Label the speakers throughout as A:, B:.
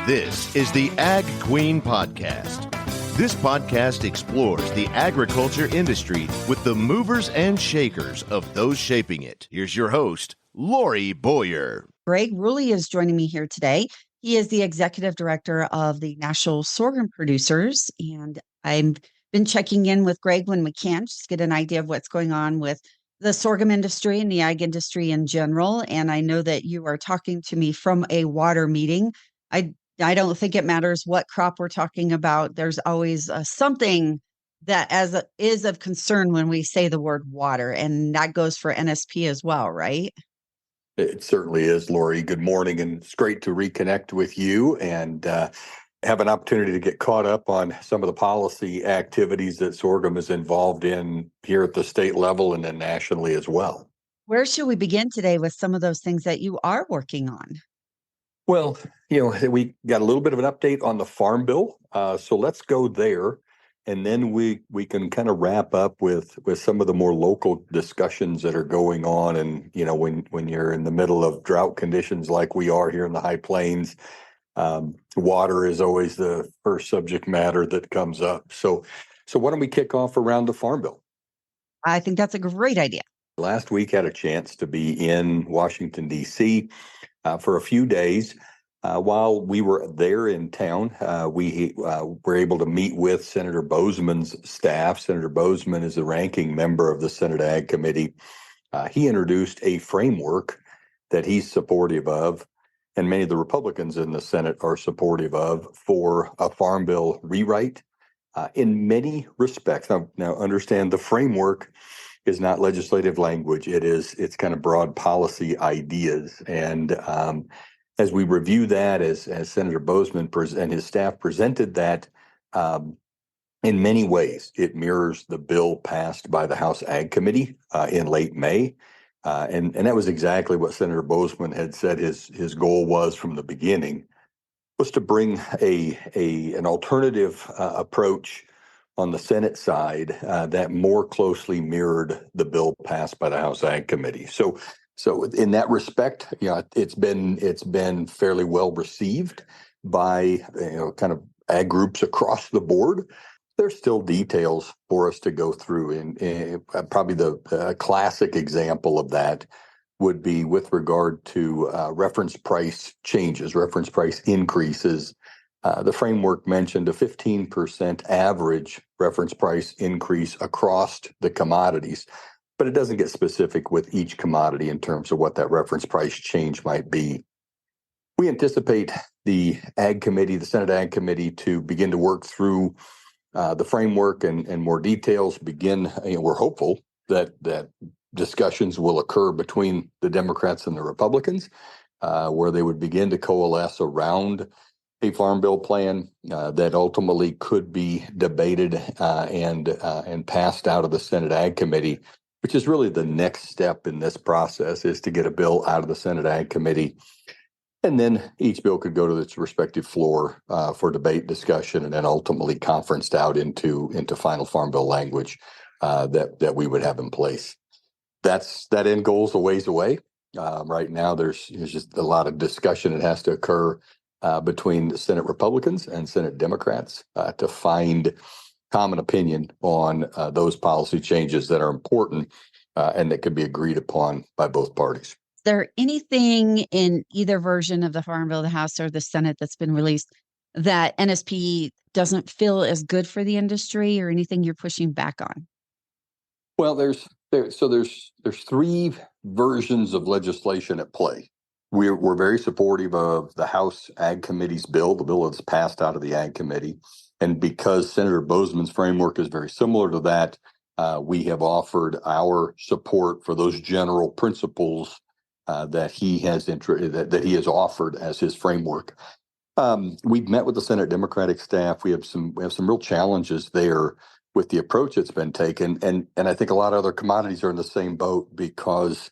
A: This is the Ag Queen Podcast. This podcast explores the agriculture industry with the movers and shakers of those shaping it. Here's your host, Lori Boyer.
B: Greg Ruehle is joining me here today. He is the executive director of the National Sorghum Producers, and I've been checking in with Greg when we can, just get an idea of what's going on with the sorghum industry and the ag industry in general. And I know that you are talking to me from a water meeting. I don't think it matters what crop we're talking about. There's always something that is of concern when we say the word water, and that goes for NSP as well, right?
C: It certainly is, Lori. Good morning, and it's great to reconnect with you and have an opportunity to get caught up on some of the policy activities that sorghum is involved in here at the state level and then nationally as well.
B: Where should we begin today with some of those things that you are working on?
C: Well, we got a little bit of an update on the Farm Bill, so let's go there, and then we can kind of wrap up with some of the more local discussions that are going on. And when you're in the middle of drought conditions like we are here in the High Plains, water is always the first subject matter that comes up. So why don't we kick off around the Farm Bill?
B: I think that's a great idea.
C: Last week had a chance to be in Washington, D.C. For a few days. While we were there in town, we were able to meet with Senator Boozman's staff. Senator Boozman is the ranking member of the Senate Ag Committee. He introduced a framework that he's supportive of, and many of the Republicans in the Senate are supportive of, for a Farm Bill rewrite in many respects. Now understand the framework is not legislative language. It's kind of broad policy ideas. And as we review that, as Senator Boozman and his staff presented that, in many ways, it mirrors the bill passed by the House Ag Committee in late May. And that was exactly what Senator Boozman had said his goal was from the beginning, was to bring an alternative approach on the Senate side that more closely mirrored the bill passed by the House Ag Committee. So in that respect, it's been fairly well received by kind of ag groups across the board. There's still details for us to go through, and probably the classic example of that would be with regard to reference price changes, reference price increases. The framework mentioned a 15% average reference price increase across the commodities, but it doesn't get specific with each commodity in terms of what that reference price change might be. We anticipate the Ag Committee, the Senate Ag Committee, to begin to work through the framework and more details. We're hopeful that discussions will occur between the Democrats and the Republicans, where they would begin to coalesce around a Farm Bill plan that ultimately could be debated and passed out of the Senate Ag Committee, which is really the next step in this process, is to get a bill out of the Senate Ag Committee. And then each bill could go to its respective floor for debate, discussion, and then ultimately conferenced out into final Farm Bill language that we would have in place. That end goal's a ways away. Right now, there's just a lot of discussion that has to occur between the Senate Republicans and Senate Democrats to find common opinion on those policy changes that are important and that could be agreed upon by both parties.
B: Is there anything in either version of the Farm Bill, the House or the Senate, that's been released that NSP doesn't feel is good for the industry, or anything you're pushing back on?
C: Well, there's three versions of legislation at play. We're very supportive of the House Ag Committee's bill, the bill that's passed out of the Ag Committee. And because Senator Boozman's framework is very similar to that, we have offered our support for those general principles that he has offered as his framework. We've met with the Senate Democratic staff. We have some real challenges there with the approach that's been taken, and I think a lot of other commodities are in the same boat, because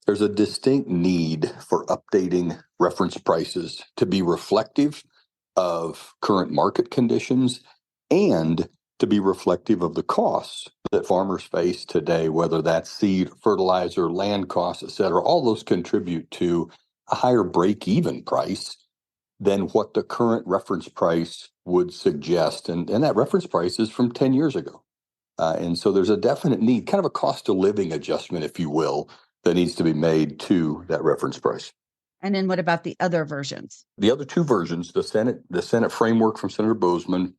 C: there's a distinct need for updating reference prices to be reflective of current market conditions and to be reflective of the costs that farmers face today, whether that's seed, fertilizer, land costs, et cetera. All those contribute to a higher break-even price than what the current reference price would suggest. And that reference price is from 10 years ago. And so there's a definite need, kind of a cost of living adjustment, if you will, that needs to be made to that reference price.
B: And then what about the other versions?
C: The other two versions, the Senate framework from Senator Bozeman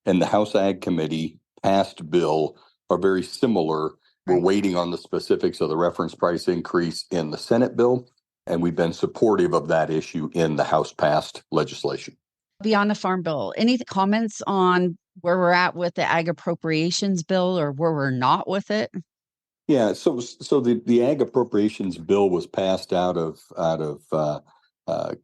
C: and the House Ag Committee passed bill, are very similar. We're
B: Right.
C: waiting on the specifics of the reference price increase in the Senate bill, and we've been supportive of that issue in the House passed legislation.
B: Beyond the farm bill, any comments on where we're at with the ag appropriations bill or where we're not with it?
C: Yeah, so the ag appropriations bill was passed out of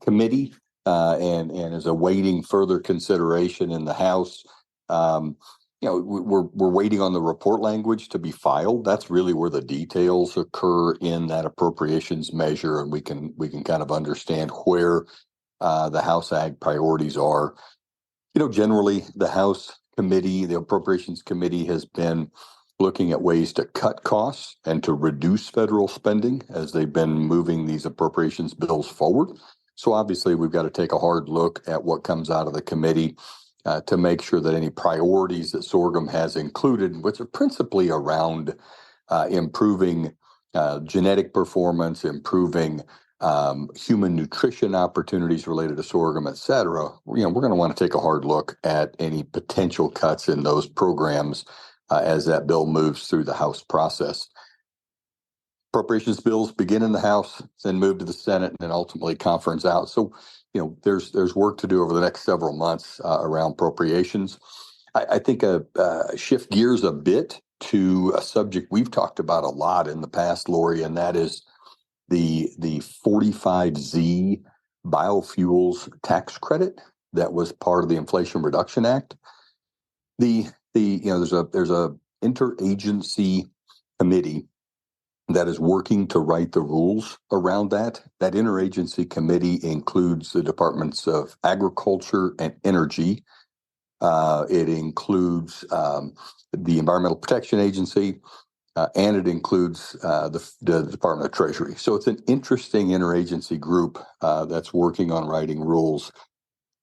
C: committee and is awaiting further consideration in the House. We're waiting on the report language to be filed. That's really where the details occur in that appropriations measure, and we can kind of understand where the House ag priorities are. Generally, the House committee, the appropriations committee, has been looking at ways to cut costs and to reduce federal spending as they've been moving these appropriations bills forward. So obviously, we've got to take a hard look at what comes out of the committee to make sure that any priorities that Sorghum has included, which are principally around improving genetic performance, improving human nutrition opportunities related to sorghum, et cetera, we're going to want to take a hard look at any potential cuts in those programs as that bill moves through the House process. Appropriations bills begin in the House, then move to the Senate, and then ultimately conference out. So, there's work to do over the next several months around appropriations. I think shift gears a bit to a subject we've talked about a lot in the past, Lori, and that is the 45Z biofuels tax credit that was part of the Inflation Reduction Act. There's a interagency committee that is working to write the rules around that. That interagency committee includes the Departments of Agriculture and Energy. It includes the Environmental Protection Agency, and it includes the Department of Treasury. So it's an interesting interagency group that's working on writing rules.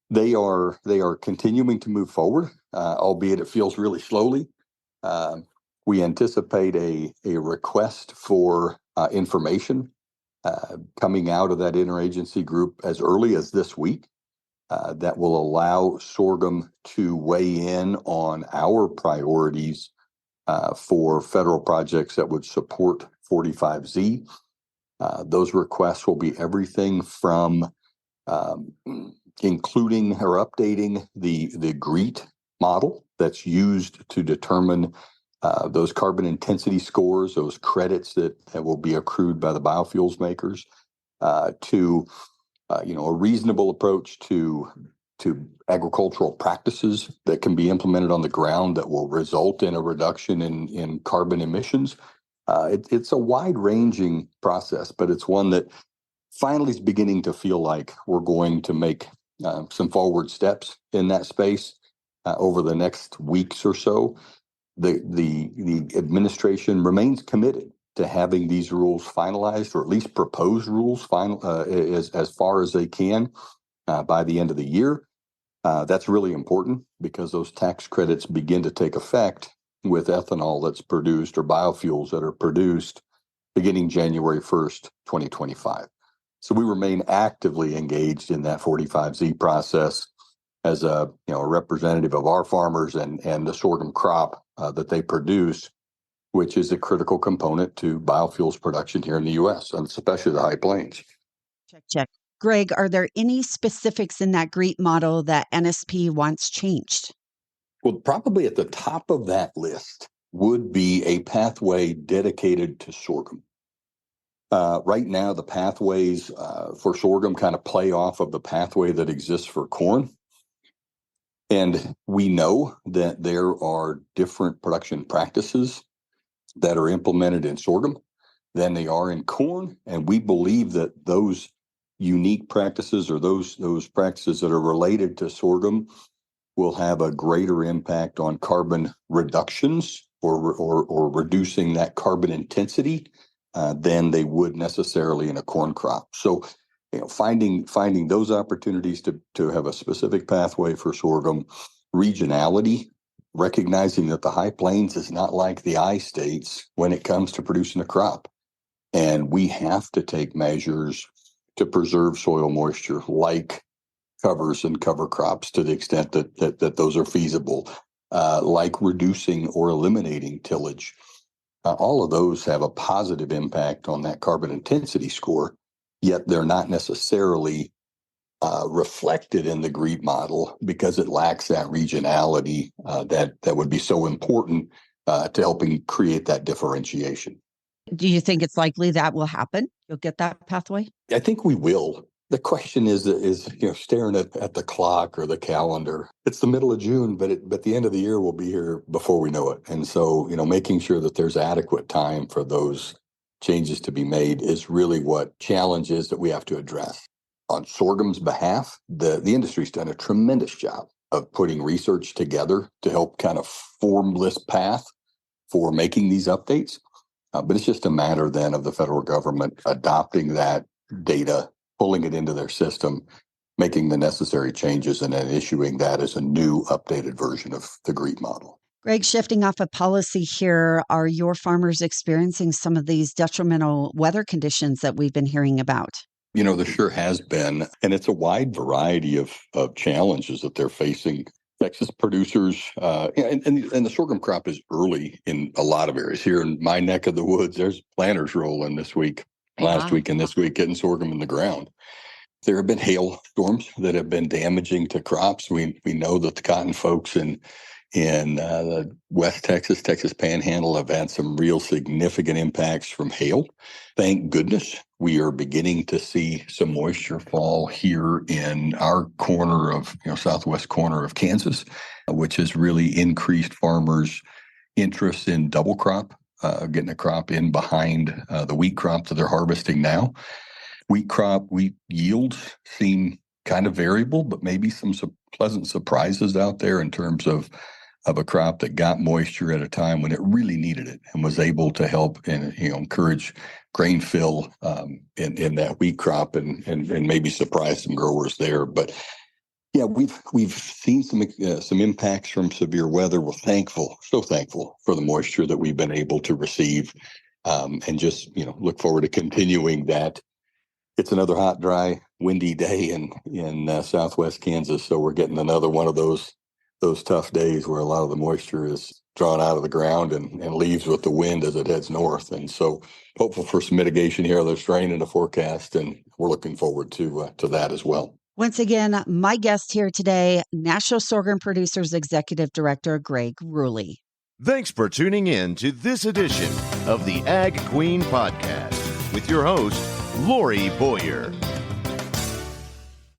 C: They are continuing to move forward, albeit it feels really slowly. We anticipate a request for information coming out of that interagency group as early as this week that will allow Sorghum to weigh in on our priorities for federal projects that would support 45Z. Those requests will be everything from including or updating the GREET model that's used to determine those carbon intensity scores, those credits that will be accrued by the biofuels makers, to a reasonable approach to agricultural practices that can be implemented on the ground that will result in a reduction in carbon emissions. It's a wide-ranging process, but it's one that finally is beginning to feel like we're going to make some forward steps in that space over the next weeks or so. The administration remains committed to having these rules finalized, or at least proposed rules as far as they can by the end of the year. That's really important because those tax credits begin to take effect with ethanol that's produced or biofuels that are produced beginning January 1st, 2025. So we remain actively engaged in that 45Z process as a representative of our farmers and the sorghum crop that they produce, which is a critical component to biofuels production here in the U.S., and especially the High Plains.
B: Check. Greg, are there any specifics in that GREET model that NSP wants changed?
C: Well, probably at the top of that list would be a pathway dedicated to sorghum. Right now, the pathways for sorghum kind of play off of the pathway that exists for corn. And we know that there are different production practices that are implemented in sorghum than they are in corn. And we believe that those unique practices, or those practices that are related to sorghum, will have a greater impact on carbon reductions or reducing that carbon intensity than they would necessarily in a corn crop. So finding those opportunities to have a specific pathway for sorghum, regionality, recognizing that the high plains is not like the I states when it comes to producing a crop. And we have to take measures to preserve soil moisture, like covers and cover crops to the extent that those are feasible, like reducing or eliminating tillage. All of those have a positive impact on that carbon intensity score, yet they're not necessarily reflected in the GREET model because it lacks that regionality that would be so important to helping create that differentiation.
B: Do you think it's likely that will happen? You'll get that pathway?
C: I think we will. The question is staring at the clock or the calendar. It's the middle of June, but the end of the year will be here before we know it. And so, making sure that there's adequate time for those changes to be made is really what challenges that we have to address. On sorghum's behalf, the industry's done a tremendous job of putting research together to help kind of form this path for making these updates. But it's just a matter then of the federal government adopting that data, pulling it into their system, making the necessary changes, and then issuing that as a new updated version of the GREET model.
B: Greg, shifting off of policy here, are your farmers experiencing some of these detrimental weather conditions that we've been hearing about?
C: There sure has been, and it's a wide variety of challenges that they're facing. Texas producers, and the sorghum crop is early in a lot of areas. Here in my neck of the woods, there's planters rolling this week, last week, and this week, getting sorghum in the ground. There have been hail storms that have been damaging to crops. We know that the cotton folks in the West Texas Panhandle have had some real significant impacts from hail. Thank goodness we are beginning to see some moisture fall here in our corner of, southwest corner of Kansas, which has really increased farmers' interest in double crop, getting a crop in behind the wheat crop that they're harvesting now. Wheat yields seem kind of variable, but maybe some pleasant surprises out there in terms of a crop that got moisture at a time when it really needed it and was able to help and encourage grain fill in that wheat crop and maybe surprise some growers there. But yeah, we've seen some impacts from severe weather. We're so thankful for the moisture that we've been able to receive, and just look forward to continuing that. It's another hot, dry, windy day in southwest Kansas, so we're getting another one of those tough days where a lot of the moisture is drawn out of the ground and leaves with the wind as it heads north. And so hopeful for some mitigation here. There's rain in the forecast, and we're looking forward to that as well.
B: Once again, my guest here today, National Sorghum Producers Executive Director Greg Ruehle.
A: Thanks for tuning in to this edition of the Ag Queen Podcast with your host, Lori Boyer.